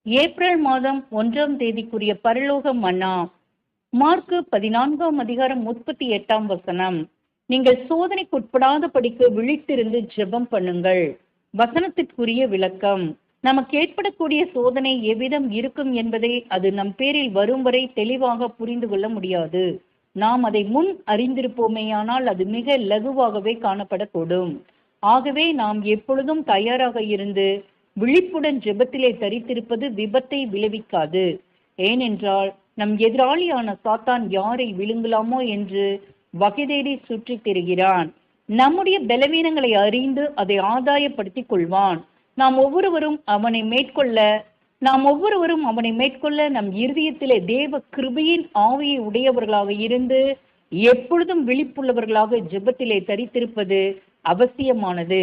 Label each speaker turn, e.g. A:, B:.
A: April மாதம் 1ஆம் தேதிக்குரிய பரலோக மன்னா. மார்க்கு 14ஆம் அதிகாரம் 38ஆம் வசனம். நீங்கள் சோதனைக்குட்படாதபடிக்கு விழித்திருந்து ஜெபம் பண்ணுங்கள். வசனத்திற்குரிய விளக்கம். நமக்கு ஏற்படக்கூடிய சோதனை எவ்விதம் இருக்கும் என்பதை அது நம் பேரில் வரும் வரை தெளிவாக புரிந்து கொள்ள முடியாது. நாம் அதை முன் அறிந்திருப்போமேயானால் அது மிக லகுவாகவே காணப்படக்கூடும். ஆகவே நாம் எப்பொழுதும் தயாராக இருந்து விழிப்புடன் ஜெபத்திலே தரித்திருப்பது விபத்தை விளைவிக்காது. ஏனென்றால் நம் எதிராளியான சாத்தான் யாரை விழுங்கலாமோ என்று வகை தேடி சுற்றித் திரிகிறான். நம்முடைய பலவீனங்களை அறிந்து அதை ஆதாயப்படுத்திக் கொள்வான். நாம் ஒவ்வொருவரும் அவனை மேற்கொள்ள நம் இருதயத்திலே தேவ கிருபையின் ஆவியை உடையவர்களாக இருந்து எப்பொழுதும் விழிப்புள்ளவர்களாக ஜெபத்திலே தரித்திருப்பது அவசியமானது.